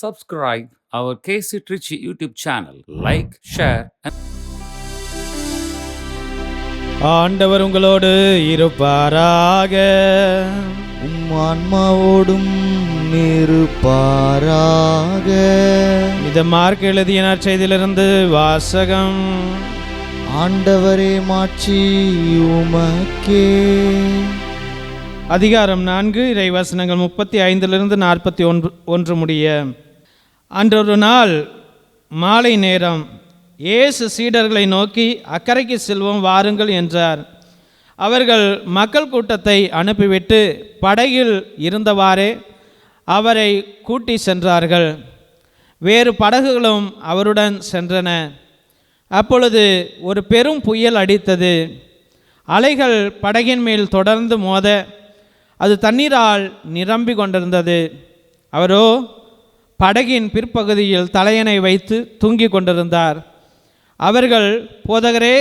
subscribe our KC Trichy YouTube channel. Like, share, and ஆண்டவர் உங்களோடு இருப்பாராக. ஆன்மாவோடும் இருப்பாராக. இது மார்க் எழுதிய நற்செய்தியிலிருந்து வாசகம். ஆண்டவரே மாட்சி உமக்கே. அதிகாரம் 4 இறைவசனங்கள் 35 41 முடிய. அன்றொரு நாள் மாலை நேரம் இயேசு சீடர்களை நோக்கி, அக்கரைக்கு செல்வோம், வாருங்கள் என்றார். அவர்கள் மக்கள் கூட்டத்தை அனுப்பிவிட்டு படகில் இருந்தவாறே அவரை கூட்டி சென்றார்கள். வேறு படகுகளும் அவருடன் சென்றன. அப்பொழுது ஒரு பெரும் புயல் அடித்தது. அலைகள் படகின் மேல் தொடர்ந்து மோத அது தண்ணீரால் நிரம்பி கொண்டிருந்தது. அவரோ படகின் பிற்பகுதியில் தலையணை வைத்து தூங்கி கொண்டிருந்தார். அவர்கள், போதகரே,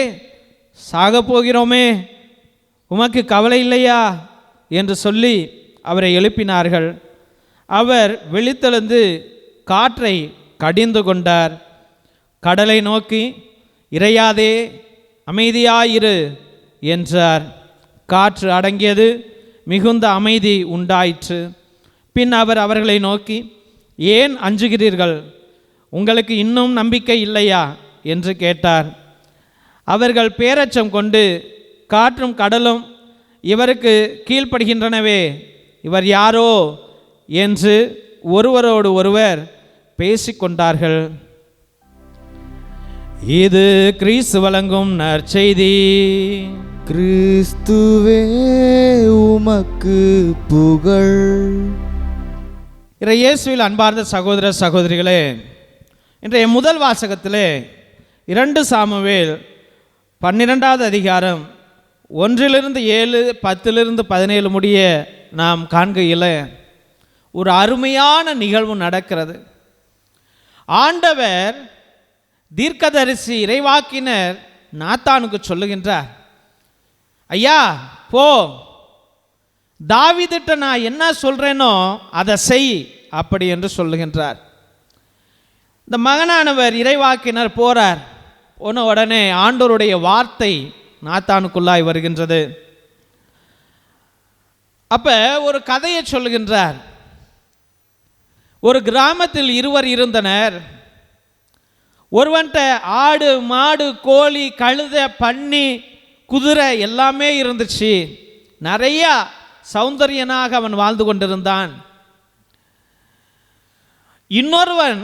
சாகப் போகிறோமே, உமக்கு கவலை இல்லையா என்று சொல்லி அவரை எழுப்பினார்கள். அவர் விழித்தெழுந்து காற்றை கடிந்து கொண்டார். கடலை நோக்கி, இறையாதே, அமைதியாயிரு என்றார். காற்று அடங்கியது, மிகுந்த அமைதி உண்டாயிற்று. பின் அவர் அவர்களை நோக்கி, ஏன் அஞ்சுகிறீர்கள்? உங்களுக்கு இன்னும் நம்பிக்கை இல்லையா என்று கேட்டார். அவர்கள் பேரச்சம் கொண்டு, காற்றும் கடலும் இவருக்கு கீழ்ப்படுகின்றனவே, இவர் யாரோ என்று ஒருவரோடு ஒருவர் பேசிக்கொண்டார்கள். இது கிறிஸ்து வழங்கும் நற்செய்தி. கிறிஸ்துவே உமக்கு புகழ். இயேசுவில் அன்பார்ந்த சகோதர சகோதரிகளே, இன்றைய முதல் வாசகத்திலே 2 சாமுவேல் 12வது அதிகாரம் 1-7, 10-17 முடிய நாம் காண்கையில் ஒரு அருமையான நிகழ்வு நடக்கிறது. ஆண்டவர் தீர்க்கதரிசி இறைவாக்கினர் நாத்தானுக்கு சொல்லுகின்றார், ஐயா போ, தாவீதுட்ட நான் என்ன சொல்கிறேனோ அதை செய் அப்படி என்று சொல்லுகின்றார். இந்த மகனானவர் இறைவாக்கினர் போறார். போன உடனே ஆண்டவருடைய வார்த்தை நாத்தானுக்குள்ளாய் வருகின்றது. அப்ப ஒரு கதையை சொல்லுகின்றார். ஒரு கிராமத்தில் இருவர் இருந்தனர். ஒருவன்ட்ட ஆடு, மாடு, கோழி, கழுதை, பன்னி, குதிரை எல்லாமே இருந்துச்சு. நிறைய சௌந்தரியனாக அவன் வாழ்ந்து கொண்டிருந்தான். இன்னொருவன்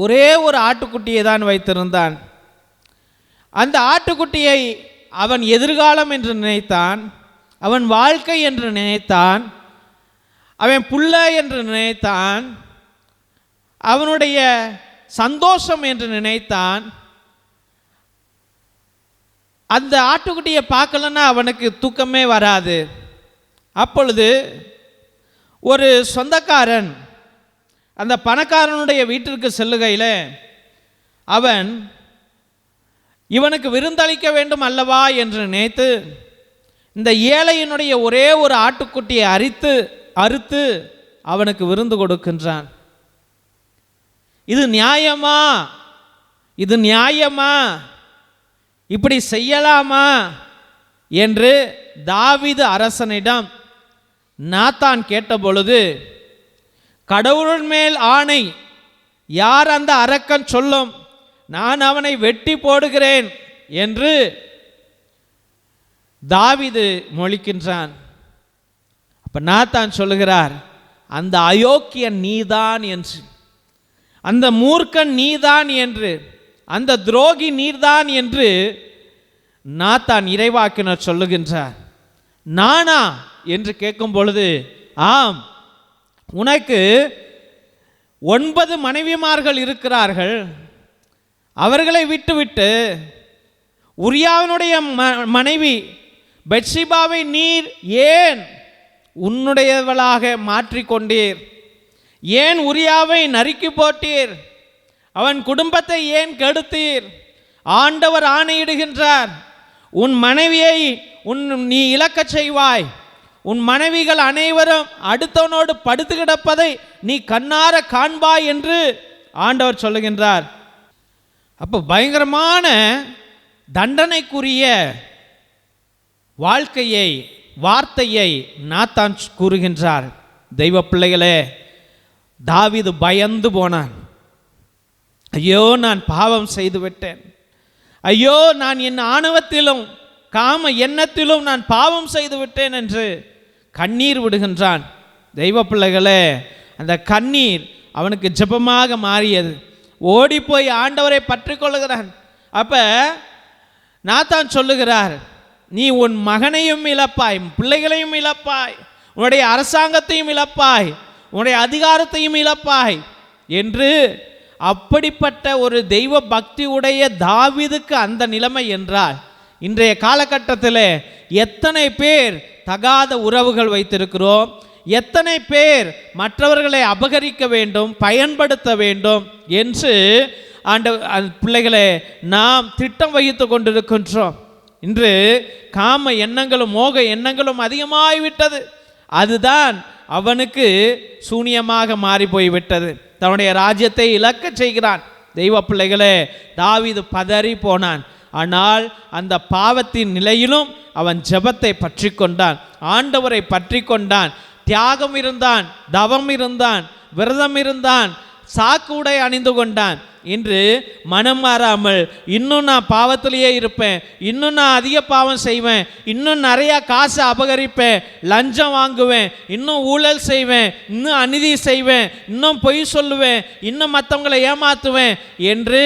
ஒரே ஒரு ஆட்டுக்குட்டியை தான் வைத்திருந்தான். அந்த ஆட்டுக்குட்டியை அவன் எதிர்காலம் என்று நினைத்தான், அவன் வாழ்க்கை என்று நினைத்தான், அவன் புள்ள என்று நினைத்தான், அவனுடைய சந்தோஷம் என்று நினைத்தான். அந்த ஆட்டுக்குட்டியை பார்க்கலன்னா அவனுக்கு தூக்கமே வராது. அப்பொழுது ஒரு சொந்தக்காரன் அந்த பணக்காரனுடைய வீட்டிற்கு செல்லுகையில் அவன் இவனுக்கு விருந்தளிக்க வேண்டும் அல்லவா என்று நினைத்து இந்த ஏழையினுடைய ஒரே ஒரு ஆட்டுக்குட்டியை அறுத்து அவனுக்கு விருந்து கொடுக்கின்றான். இது நியாயமா? இது நியாயமா? இப்படி செய்யலாமா என்று தாவீது அரசனிடம் நாத்தான் கேட்டபொழுது, கடவுளின் மேல் ஆணை, யார் அந்த அரக்கன் சொல்லும், நான் அவனை வெட்டி போடுகிறேன் என்று தாவீது மொழிக்கின்றான். அப்ப நாத்தான் சொல்லுகிறார், அந்த அயோக்கியன் நீதான் என்று, அந்த மூர்க்கன் நீதான் என்று, அந்த துரோகி நீர்தான் என்று நாத்தான் இறைவாக்கினர் சொல்லுகின்றார். நானா என்று கேட்கும் பொழுது, ஆம், உனக்கு 9 மனைவிமார்கள் இருக்கிறார்கள். அவர்களை விட்டுவிட்டு உரியாவினுடைய மனைவி பெத்ஷிபாவை நீர் ஏன் உன்னுடையவளாக மாற்றிக்கொண்டீர்? ஏன் உரியாவை நறுக்கி போட்டீர்? அவன் குடும்பத்தை ஏன் கெடுத்தீர்? ஆண்டவர் ஆணையிடுகின்றார், உன் மனைவியை நீ இழக்கச் செய்வாய், உன் மனைவிகள் அனைவரும் அடுத்தவனோடு படுத்து கிடப்பதை நீ கண்ணார காண்பாய் என்று ஆண்டவர் சொல்லுகின்றார். அப்போ பயங்கரமான தண்டனைக்குரிய வாழ்க்கையை வார்த்தையை நாத்தான் கூறுகின்றார். தெய்வ பிள்ளைகளே, தாவீது பயந்து போனான். ஐயோ, நான் பாவம் செய்து விட்டேன், ஐயோ நான் என் ஆணவத்திலும் காம எண்ணத்திலும் நான் பாவம் செய்து விட்டேன் என்று கண்ணீர் விடுகின்றான். தெய்வ பிள்ளைகளே, அந்த கண்ணீர் அவனுக்கு ஜெபமாக மாறியது. ஓடி போய் ஆண்டவரை பற்றி கொள்ளுகிறான். அப்ப நாத்தான் சொல்லுகிறார், நீ உன் மகனையும் இழப்பாய், பிள்ளைகளையும் இழப்பாய், உன்னுடைய அரசாங்கத்தையும் இழப்பாய், உன்னுடைய அதிகாரத்தையும் இழப்பாய் என்று. அப்படிப்பட்ட ஒரு தெய்வ பக்தி உடைய தாவீதுக்கு அந்த நிலைமை என்றால், இன்றைய காலகட்டத்தில் எத்தனை பேர் தகாத உறவுகள் வைத்திருக்கிறோம், எத்தனை பேர் மற்றவர்களை அபகரிக்க வேண்டும், பயன்படுத்த வேண்டும் என்று பிள்ளைகளை நாம் திட்டம் வகித்து கொண்டிருக்கின்றோம். இன்று காம எண்ணங்களும் மோக எண்ணங்களும் அதிகமாகிவிட்டது. அதுதான் அவனுக்கு சூனியமாக மாறி போய்விட்டது. தன்னுடைய ராஜ்யத்தை இழக்க செய்கிறான். தெய்வ பிள்ளைகளே, தாவீது பதறி போனான். ஆனால் அந்த பாவத்தின் நிலையிலும் அவன் ஜெபத்தை பற்றி கொண்டான், ஆண்டவரை பற்றி கொண்டான், தியாகம் இருந்தான், தவம் இருந்தான், விரதம் இருந்தான், சாக்கு உடை அணிந்து கொண்டான். இன்று மனம் மாறாமல் இன்னும் நான் பாவத்திலேயே இருப்பேன், இன்னும் நான் அதிக பாவம் செய்வேன், இன்னும் நிறையா காசு அபகரிப்பேன், லஞ்சம் வாங்குவேன், இன்னும் ஊழல் செய்வேன், இன்னும் அநீதி செய்வேன், இன்னும் பொய் சொல்லுவேன், இன்னும் மற்றவங்களை ஏமாற்றுவேன் என்று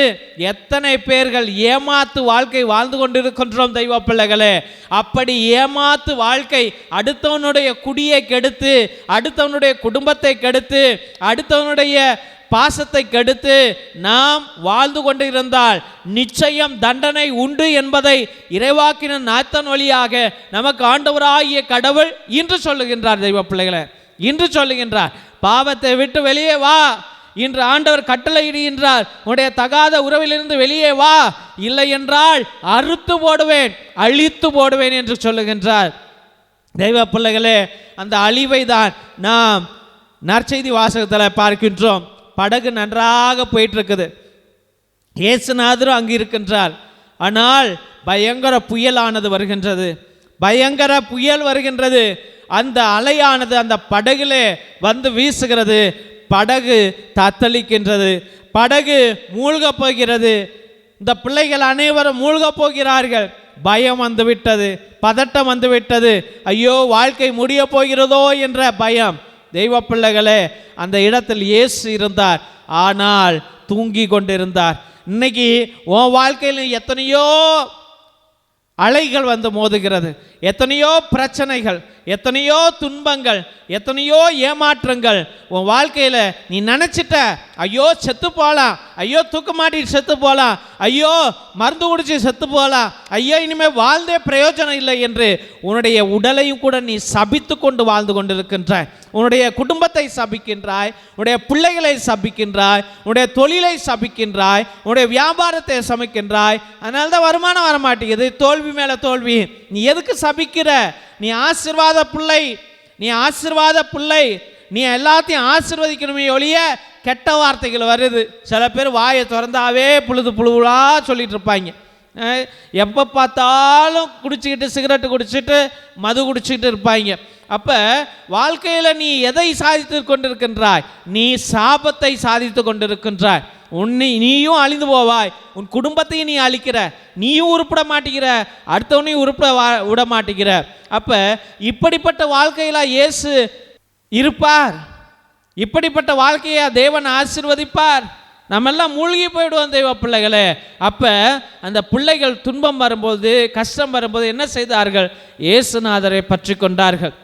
எத்தனை பேர்கள் ஏமாத்து வாழ்க்கை வாழ்ந்து கொண்டிருக்கின்றோம். தெய்வ பிள்ளைகளே, அப்படி ஏமாத்து வாழ்க்கை அடுத்தவனுடைய குடியை கெடுத்து, அடுத்தவனுடைய குடும்பத்தை கெடுத்து, அடுத்தவனுடைய பாசத்தை கெடுத்து நாம் வாழ்ந்து கொண்டிருந்தால் நிச்சயம் தண்டனை உண்டு என்பதை இறைவாக்கின நாத்தான் வழியாக நமக்கு ஆண்டவராகிய கடவுள் இன்று சொல்லுகின்றார். தெய்வ பிள்ளைகளே, இன்று சொல்லுகின்றார், பாவத்தை விட்டு வெளியே வா. இன்று ஆண்டவர் கட்டளையிடுகின்றார், உன்னுடைய தகாத உறவிலிருந்து வெளியே வா, இல்லை என்றால் அறுத்து போடுவேன், அழித்து போடுவேன் என்று சொல்லுகின்றார். தெய்வ பிள்ளைகளே, அந்த அழிவை தான் நாம் நற்செய்தி வாசகத்தில் பார்க்கின்றோம். படகு நன்றாக போயிட்டு இருக்குது, இயேசுநாதரும் அங்கு இருக்கின்றார். ஆனால் பயங்கர புயலானது வருகின்றது, பயங்கர புயல் வருகின்றது. அந்த அலையானது அந்த படகிலே வந்து வீசுகிறது, படகு தத்தளிக்கின்றது, படகு மூழ்க போகிறது. இந்த பிள்ளைகள் அனைவரும் மூழ்க போகிறார்கள். பயம் வந்துவிட்டது, பதட்டம் வந்துவிட்டது. ஐயோ, வாழ்க்கை முடிய போகிறதோ என்ற பயம். தெய்வ பிள்ளைகளே, அந்த இடத்தில் இயேசு இருந்தார், ஆனால் தூங்கி கொண்டிருந்தார். இன்னைக்கு உன் வாழ்க்கையில் எத்தனையோ அலைகள் வந்து மோதுகிறது, எத்தனையோ பிரச்சனைகள், எத்தனையோ துன்பங்கள், எத்தனையோ ஏமாற்றங்கள் உன் வாழ்க்கையில். நீ நினச்சிட்ட, ஐயோ செத்து போகலாம், ஐயோ தூக்க மாட்டிட்டு செத்து போகலாம், ஐயோ மருந்து குடிச்சு செத்து போகலாம், ஐயோ இனிமேல் வாழ்ந்தே பிரயோஜனம் இல்லை என்று உன்னுடைய உடலையும் கூட நீ சபித்து கொண்டு வாழ்ந்து கொண்டிருக்கின்றாய். உன்னுடைய குடும்பத்தை சபிக்கின்றாய், உன்னுடைய பிள்ளைகளை சபிக்கின்றாய், உன்னுடைய தொழிலை சபிக்கின்றாய், உன்னுடைய வியாபாரத்தை சமைக்கின்றாய். அதனால தான் வருமானம் வரமாட்டேங்குது, தோல்வி மேலே தோல்வி. நீ எதுக்கு சபிக்கிற? நீ ஆசீர்வாத பிள்ளை, நீ ஆசீர்வாத பிள்ளை, நீ எல்லாத்தையும் ஆசீர்வதிக்கணுமே ஒழிய கெட்ட வார்த்தைகள் வருது. சில பேர் வாயை திறந்தாவே புழுவா சொல்லிட்டு இருப்பாங்க. எப்போ பார்த்தாலும் குடிச்சிக்கிட்டு, சிகரெட்டு குடிச்சிட்டு, மது குடிச்சிக்கிட்டு இருப்பாங்க. அப்போ வாழ்க்கையில் நீ எதை சாதித்து கொண்டிருக்கின்றாய்? நீ சாபத்தை சாதித்து கொண்டிருக்கின்றாய். நீயும் அழிந்து போவாய், உன் குடும்பத்தையும் நீ அழிக்கிற, நீயும் உருப்பிட மாட்டேங்கிற, அடுத்தவனையும் உருப்பிட விட மாட்டேங்கிற. அப்போ இப்படிப்பட்ட வாழ்க்கையில இயேசு இருப்பார்? இப்படிப்பட்ட வாழ்க்கையை தேவன் ஆசீர்வதிப்பார்? நம்ம எல்லாம் மூழ்கி போயிடுவோம் தெய்வ பிள்ளைகளே. அப்போ அந்த பிள்ளைகள் துன்பம் வரும்போது, கஷ்டம் வரும்போது என்ன செய்தார்கள்? இயேசுநாதரை பற்றி கொண்டார்கள்,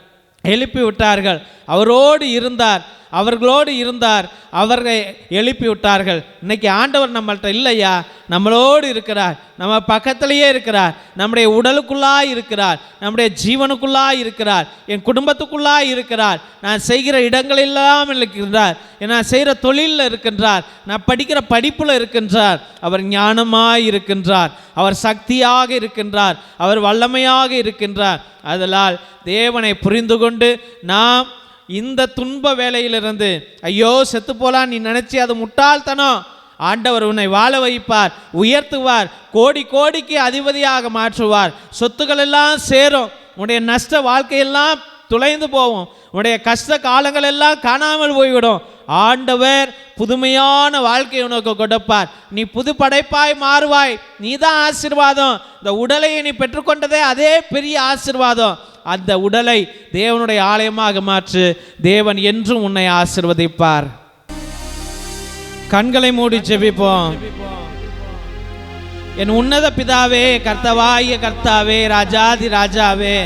எழுப்பி விட்டார்கள், அவரோடு இருந்தார். அவர்களோடு இருந்தார். அவர்களை எழுப்பி விட்டார்கள். இன்னைக்கு ஆண்டவர் நம்மள்கிட்ட இல்லையா, நம்மளோடு இருக்கிறார், நம்ம பக்கத்திலேயே இருக்கிறார், நம்முடைய உடலுக்குள்ளாய் இருக்கிறார், நம்முடைய ஜீவனுக்குள்ளாய் இருக்கிறார், என் குடும்பத்துக்குள்ளாய் இருக்கிறார், நான் செய்கிற இடங்களெல்லாம் இருக்கின்றார், நான் செய்கிற தொழிலில் இருக்கின்றார், நான் படிக்கிற படிப்பில் இருக்கின்றார். அவர் ஞானமாய் இருக்கின்றார், அவர் சக்தியாக இருக்கின்றார், அவர் வல்லமையாக இருக்கின்றார். அதனால் தேவனை புரிந்து கொண்டு நாம் இந்த துன்ப வேலையிலிருந்து, ஐயோ செத்து போலாம் நீ நினைச்சி அது முட்டாள்தனம். ஆண்டவர் உன்னை வாழ வைப்பார், உயர்த்துவார், கோடி கோடிக்கு அதிபதியாக மாற்றுவார். சொத்துக்கள் எல்லாம் சேரும், உன்னுடைய நஷ்ட வாழ்க்கையெல்லாம் துளைந்து போகும், உன்னுடைய கஷ்ட காலங்கள் எல்லாம் காணாமல் போய்விடும். ஆண்டவர் புதுமையான வாழ்க்கை உனக்கு கொடுப்பார். நீ புது படைப்பாய் மாறுவாய். நீ தான் ஆசீர்வாதம். இந்த உடலை நீ பெற்றுக்கொண்டதே அதே பெரிய ஆசீர்வாதம். அந்த உடலை தேவனுடைய ஆலயமாக மாற்று. தேவன் என்றும் உன்னை ஆசீர்வதிப்பார். கண்களை மூடி ஜெபிப்போம். என் உன்னத பிதாவே, கர்த்தவாகிய கர்த்தாவே, ராஜாதி ராஜாவே,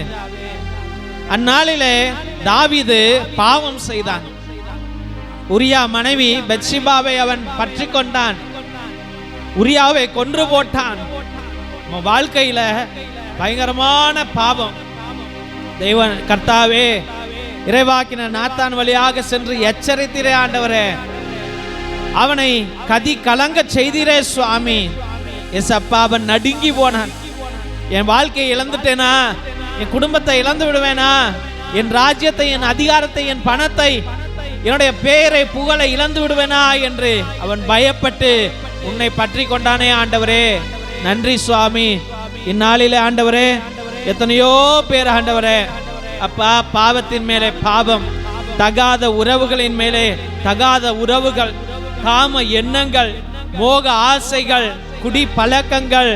அந்நாளிலே தாவீது பாவம் செய்தான். உரியா மனைவி பெத்ஷிபாவை அவன் பற்றி கொண்டான், உரியாவை கொன்று போட்டான். வாழ்க்கையில பயங்கரமான பாவம். தெய்வ கர்த்தாவே, இறைவாக்கின நாத்தான் வழியாக சென்று எச்சரித்தீரே ஆண்டவரே, அவனை கதி கலங்க செய்தீரே சுவாமி. எஸ் அப்பா, அவன் நடுங்கி போனான். என் வாழ்க்கையை இழந்துட்டேனா, என் குடும்பத்தை இழந்து விடுவேனா, என் ராஜ்யத்தை, என் அதிகாரத்தை, என் பணத்தை, என்னுடைய பேரை புகழை இழந்து விடுவேனா என்று அவன் பயப்பட்டு உன்னை பற்றி கொண்டானே ஆண்டவரே. நன்றி சுவாமி. இந்நாளிலே ஆண்டவரே, எத்தனையோ பேர் ஆண்டவரே அப்பா பாவத்தின் மேலே பாவம், தகாத உறவுகளின் மேலே தகாத உறவுகள், காம எண்ணங்கள், மோக ஆசைகள், குடி பழக்கங்கள்,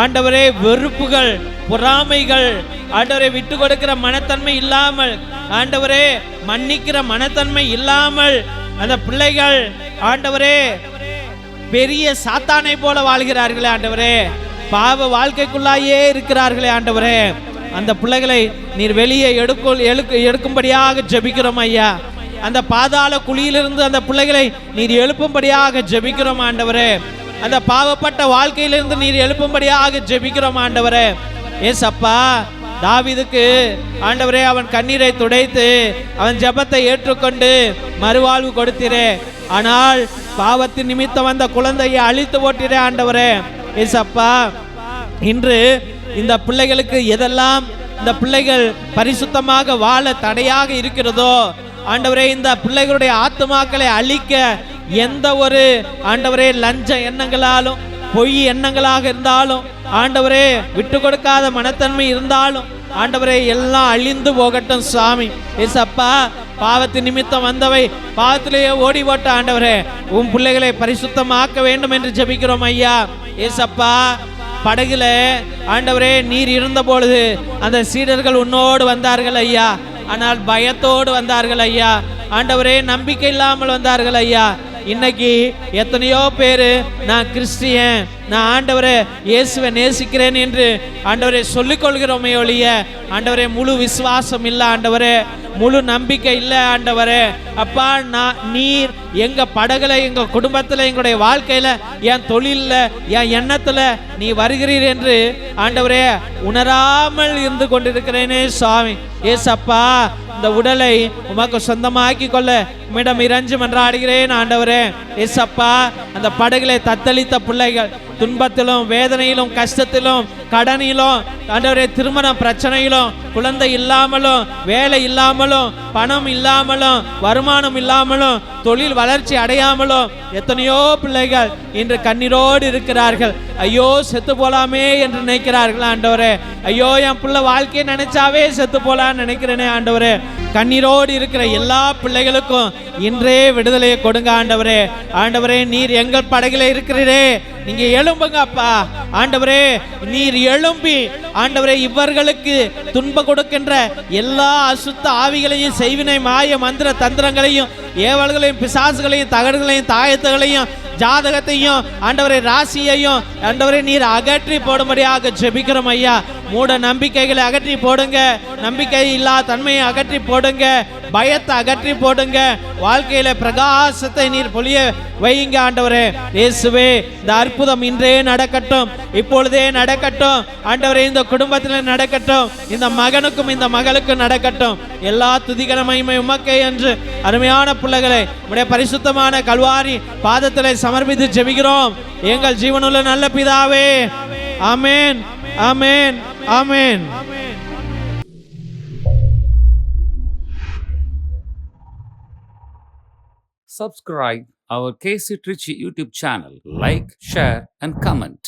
ஆண்டவரே வெறுப்புகள், பொறாமைகள், ஆண்டவரே விட்டு கொடுக்கிற மனத்தன்மை இல்லாமல், ஆண்டவரே மன்னிக்கிற மனத்தன்மை இல்லாமல் அந்த பிள்ளைகள் ஆண்டவரே பெரிய சாத்தானை போல வாழ்கிறார்களே ஆண்டவரே. பாவ வாழ்க்கைக்குள்ளாயே இருக்கிறார்களே ஆண்டவரே. அந்த பிள்ளைகளை நீர் வெளியே எடுக்கும்படியாக ஜெபிக்கிறோம் ஐயா. அந்த பாதாள குழியிலிருந்து அந்த பிள்ளைகளை நீர் எழுப்பும்படியாக ஜெபிக்கிறோம் ஆண்டவரே. அந்த பாவப்பட்ட வாழ்க்கையிலிருந்து நீர் எழுப்பும்படியாக ஜெபிக்கிறோம் ஆண்டவரே. ஏசப்பா, தாவீதுக்கு ஆண்டவரே அவன் கண்ணீரை துடைத்து அவன் ஜெபத்தை ஏற்றுக்கொண்டு மறுவாழ்வு கொடுத்தீரே. ஆனால் பாவத்தின் நிமித்தம் அந்த குழந்தையை அழித்து போட்டீரே ஆண்டவரே. ஏசப்பா, இன்று இந்த பிள்ளைகளுக்கு எதெல்லாம் இந்த பிள்ளைகள் பரிசுத்தமாக வாழ தடையாக இருக்கிறதோ ஆண்டவரே, இந்த பிள்ளைகளுடைய ஆத்துமாக்களை அழிக்க எந்த ஒரு ஆண்டவரே லஞ்ச எண்ணங்களாலும், பொய் எண்ணங்களாக இருந்தாலும், ஆண்டவரே விட்டு கொடுக்காத மனத்தன்மை இருந்தாலும் ஆண்டவரே எல்லாம் அழிந்து போகட்டும் சுவாமி. ஏசப்பா, பாவத்தின் நிமித்தம் வந்தவை பாவத்திலேயே ஓடி போட்ட ஆண்டவரே, உன் பிள்ளைகளை பரிசுத்தமாக்க வேண்டும் என்று ஜெபிக்கிறோம் ஐயா. ஏசப்பா, படகுல ஆண்டவரே நீர் இருந்த பொழுது அந்த சீடர்கள் உன்னோடு வந்தார்கள் ஐயா. ஆனால் பயத்தோடு வந்தார்கள் ஐயா. ஆண்டவரே நம்பிக்கை இல்லாமல் வந்தார்கள் ஐயா. இன்னைக்கு எத்தனையோ பேரு நான் கிறிஸ்டியன், நான் ஆண்டவரே இயேசுவை நேசிக்கிறேன் என்று ஆண்டவரே சொல்லிக் கொள்கிறோமே ஒழிய ஆண்டவரே முழு விசுவாசம் இல்லை ஆண்டவரே, முழு நம்பிக்கை இல்லை ஆண்டவரே. அப்பா, நீர் எங்க படகுல, எங்க குடும்பத்துல, எங்களுடைய வாழ்க்கையில, என் தொழில, என் எண்ணத்துல நீ வருகிறீர் என்று ஆண்டவரே உணராமல் இருந்து கொண்டிருக்கிறேனே சுவாமி. ஏசப்பா, இந்த உடலை உமக்கு சொந்தமாக்கி கொள்ள உம்மிடம் இறைஞ்சு மன்றாடுகிறேன் ஆண்டவரே. ஏசப்பா, அந்த படகுல தத்தளித்த பிள்ளைகள் துன்பத்திலும் வேதனையிலும் கஷ்டத்திலும் கடனிலும் ஆண்டவரே திருமண பிரச்சனையிலும் குழந்தை இல்லாமலும் வேலை இல்லாமலும் பணம் இல்லாமலும் வருமானம் இல்லாமலும் தொழில் வளர்ச்சி அடையாமலும் எத்தனையோ பிள்ளைகள் இன்று கண்ணீரோடு இருக்கிறார்கள். ஐயோ செத்து போலாமே என்று நினைக்கிறார்கள் ஆண்டவரே. ஐயோ என் பிள்ளை வாழ்க்கையை நினைச்சாவே செத்து போலான்னு நினைக்கிறேனே ஆண்டவரே. கண்ணீரோடு இருக்கிற எல்லா பிள்ளைகளுக்கும் இன்றே விடுதலையை கொடுங்க ஆண்டவரே. ஆண்டவரே, நீர் எங்கள் படகில இருக்கிறீரே, நீங்க எழும்புங்க அப்பா. ஆண்டவரே, நீர் எழும்பி ஆண்டவரே இவர்களுக்கு துன்பம் கொடுக்கின்ற எல்லா அசுத்த ஆவிகளையும், செய்வினை மாய மந்திர தந்திரங்களையும், ஏவல்களையும், பிசாசுகளையும், தகடுகளையும், தாயத்துகளையும், ஜாதகத்தையும், ஆண்டவரே ராசியையும் ஆண்டவரே நீர் அகற்றி போடும்படியாக ஜெபிக்கிறோம் ஐயா. மூட நம்பிக்கைகளை அகற்றி போடுங்க, நம்பிக்கை இல்லா தன்மையை அகற்றி போடுங்க, பயத்தை அகற்றி போடுங்க. வாழ்க்கையில பிரகாசத்தை நீர் பொழிய வையுங்க ஆண்டவரே. இயேசுவே, இந்த அற்புதம் இன்றே நடக்கட்டும், இப்பொழுதே நடக்கட்டும் ஆண்டவரே. இந்த குடும்பத்தில் நடக்கட்டும், இந்த மகனுக்கும் இந்த மகளுக்கும் நடக்கட்டும். எல்லா துதிகர மகிமை உமக்கே என்று அருமையான பிள்ளைகளை உடைய பரிசுத்தமான கல்வாரி பாதத்திலே சமர்ப்பித்து ஜெபிக்கிறோம் எங்கள் ஜீவனுள்ள நல்ல பிதாவே. ஆமென், ஆமென், ஆமென். Subscribe our KC Trichy YouTube channel. Like, share, and comment.